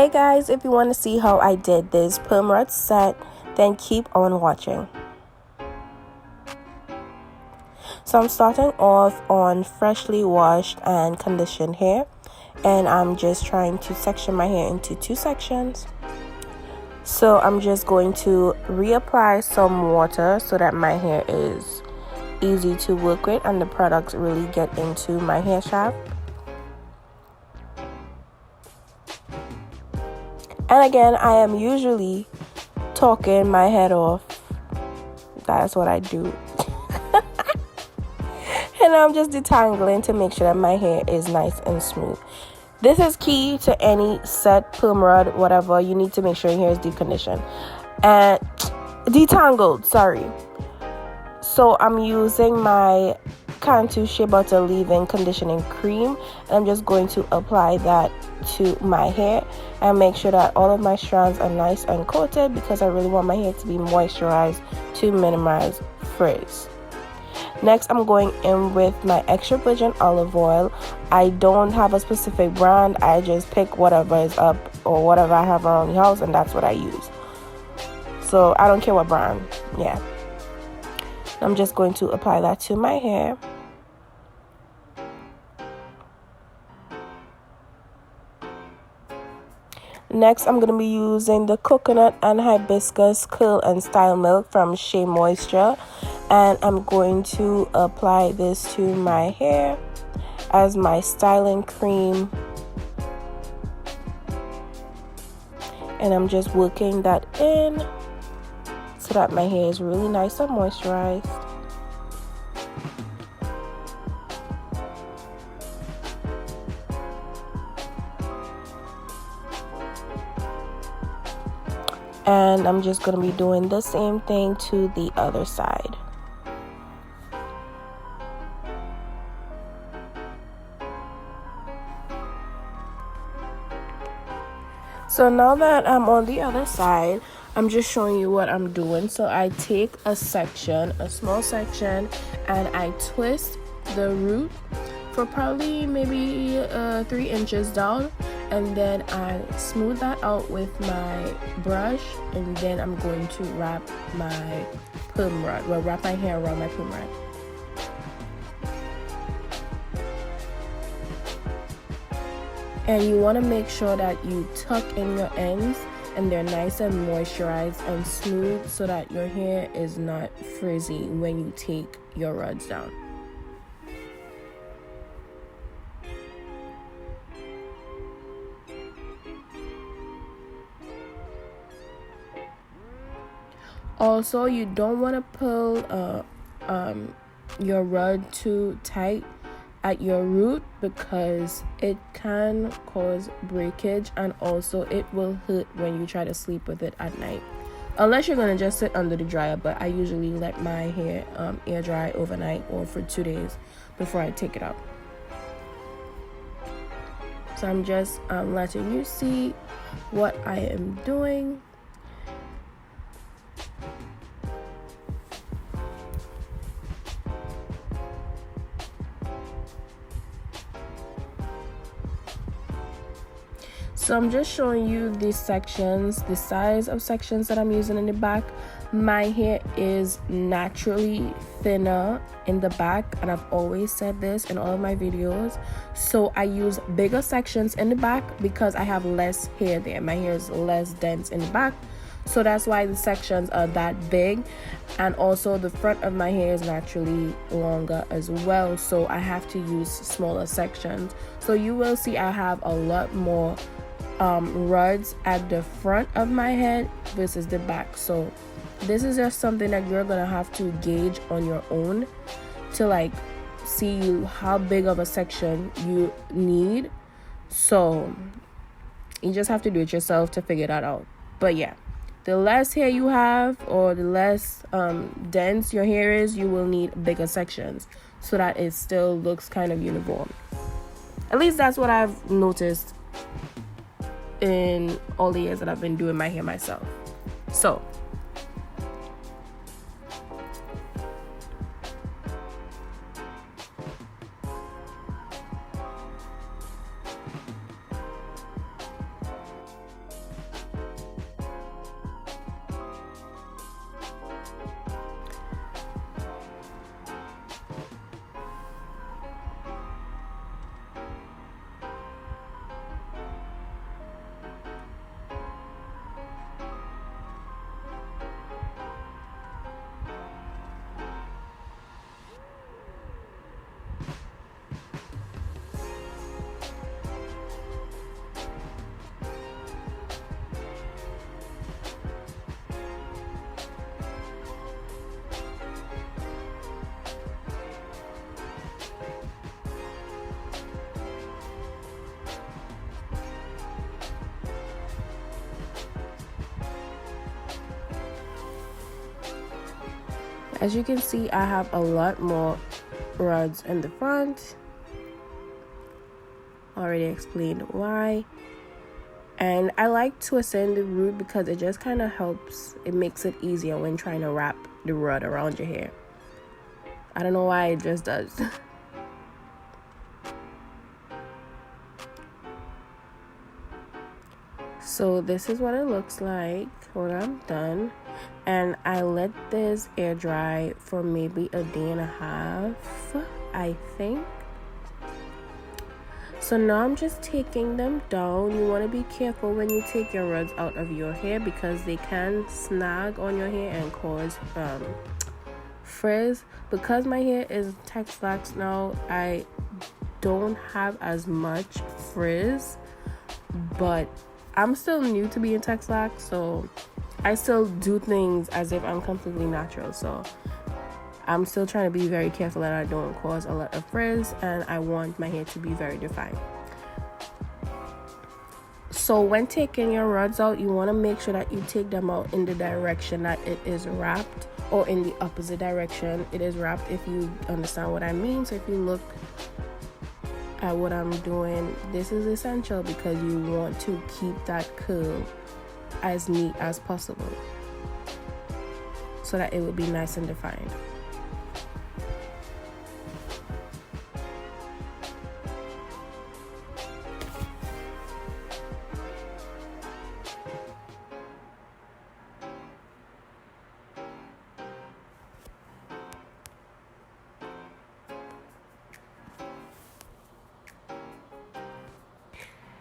Hey guys, if you want to see how I did this Perm Rod set, then keep on watching. So I'm starting off on freshly washed and conditioned hair, and I'm just trying to section my hair into 2 sections. So I'm just going to reapply some water so that my hair is easy to work with and the products really get into my hair shaft. And again, I am usually talking my head off. That's what I do. And I'm just detangling to make sure that my hair is nice and smooth. This is key to any set, perm rod, whatever. You need to make sure your hair is deep conditioned and detangled, sorry. So I'm using my Cantu Shea Butter Leave-In Conditioning Cream, and I'm just going to apply that to my hair and make sure that all of my strands are nice and coated, because I really want my hair to be moisturized to minimize frizz. Next, I'm going in with my extra virgin olive oil. I don't have a specific brand. I just pick whatever is up or whatever I have around the house, and that's what I use. So I don't care what brand. Yeah. I'm just going to apply that to my hair. Next, I'm going to be using the coconut and hibiscus curl and style milk from Shea Moisture, and I'm going to apply this to my hair as my styling cream, and I'm just working that in so that my hair is really nice and moisturized. And I'm just going to be doing the same thing to the other side. So now that I'm on the other side, I'm just showing you what I'm doing. So I take a section, a small section, and I twist the root for probably maybe 3 inches down, and then I smooth that out with my brush, and then I'm going to wrap my perm rod, wrap my hair around my perm rod. And you want to make sure that you tuck in your ends and they're nice and moisturized and smooth, so that your hair is not frizzy when you take your rods down. Also, you don't want to pull your rod too tight at your root, because it can cause breakage, and also it will hurt when you try to sleep with it at night, unless you're going to just sit under the dryer. But I usually let my hair air dry overnight or for 2 days before I take it out. So I'm just letting you see what I am doing. So I'm just showing you these sections, the size of sections that I'm using in the back. My hair is naturally thinner in the back, and I've always said this in all of my videos. So I use bigger sections in the back because I have less hair there. My hair is less dense in the back. So that's why the sections are that big. And also the front of my hair is naturally longer as well, so I have to use smaller sections. So you will see I have a lot more rods at the front of my head versus the back. So this is just something that you're gonna have to gauge on your own to like see how big of a section you need. So you just have to do it yourself to figure that out. But yeah, the less hair you have, or the less dense your hair is, you will need bigger sections so that it still looks kind of uniform. At least that's what I've noticed in all the years that I've been doing my hair myself. So As you can see, I have a lot more rods in the front. Already explained why. And I like twisting the root because it just kind of helps. It makes it easier when trying to wrap the rod around your hair. I don't know why, it just does. So this is what it looks like when I'm done. And I let this air dry for maybe a day and a half, I think. So now I'm just taking them down. You want to be careful when you take your rods out of your hair because they can snag on your hair and cause frizz. Because my hair is Tex-Lax now, I don't have as much frizz, but I'm still new to being Tex-Lax, so I still do things as if I'm completely natural. So I'm still trying to be very careful that I don't cause a lot of frizz, and I want my hair to be very defined. So when taking your rods out, you want to make sure that you take them out in the direction that it is wrapped, or in the opposite direction it is wrapped, if you understand what I mean. So if you look at what I'm doing, this is essential because you want to keep that curl as neat as possible so that it will be nice and defined.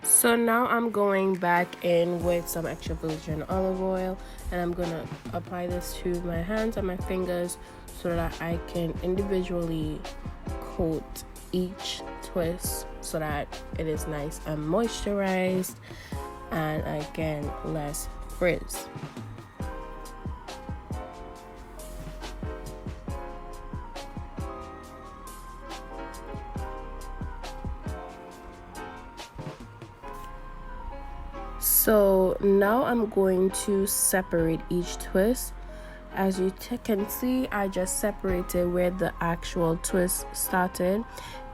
So now I'm going back in with some extra virgin olive oil, and I'm gonna apply this to my hands and my fingers so that I can individually coat each twist so that it is nice and moisturized and again less frizz. So now I'm going to separate each twist. As you can see, I just separated where the actual twist started,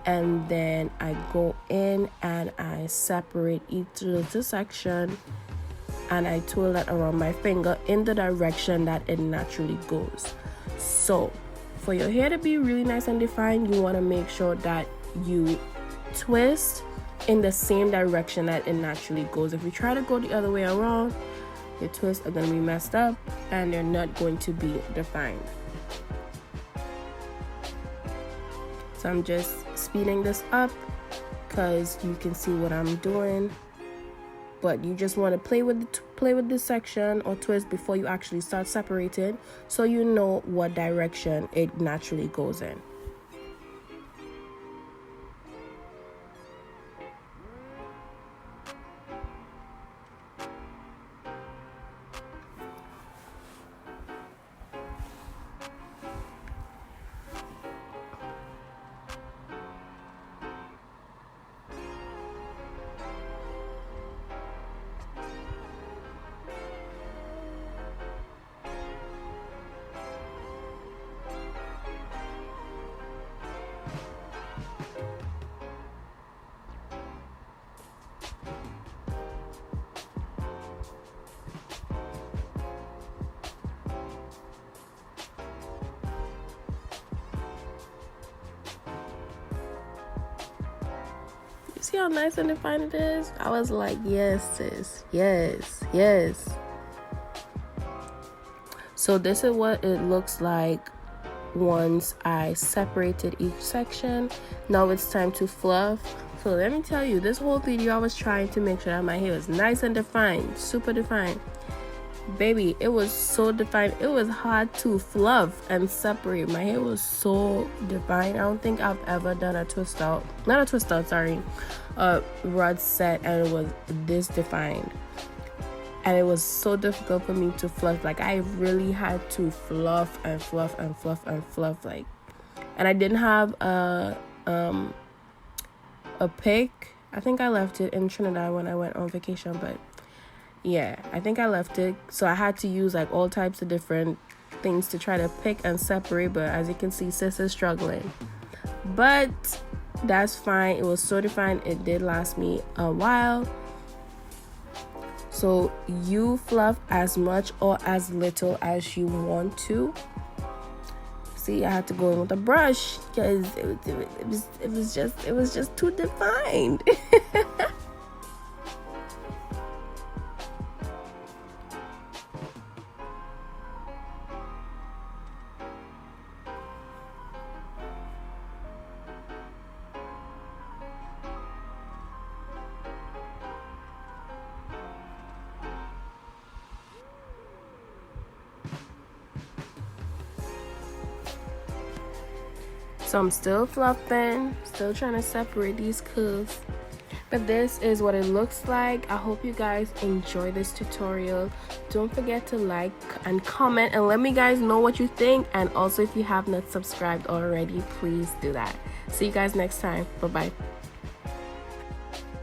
and then I go in and I separate each little section and I twirl that around my finger in the direction that it naturally goes. So for your hair to be really nice and defined, you want to make sure that you twist in the same direction that it naturally goes. If you try to go the other way around, your twists are going to be messed up and they're not going to be defined. So I'm just speeding this up because you can see what I'm doing, but you just want to play with this section or twist before you actually start separating, so you know what direction it naturally goes in. See how nice and defined it is? I was like, yes, sis, yes. So this is what it looks like once I separated each section. Now it's time to fluff. So let me tell you, this whole video I was trying to make sure that my hair was nice and defined, super defined. Baby, it was so defined. It was hard to fluff and separate. My hair was so defined. I don't think I've ever done a rod set and it was this defined. And it was so difficult for me to fluff. Like, I really had to fluff and fluff and fluff and fluff. Like, and I didn't have a pick. I think I left it in Trinidad when I went on vacation, but yeah, I think I left it. So I had to use like all types of different things to try to pick and separate, but as you can see, sis is struggling. But that's fine. It was totally fine. It did last me a while. So you fluff as much or as little as you want to. See, I had to go in with a brush because it was just too defined. So I'm still fluffing, still trying to separate these curls. But this is what it looks like. I hope you guys enjoy this tutorial. Don't forget to like and comment and let me guys know what you think. And also, if you have not subscribed already, please do that. See you guys next time. Bye bye.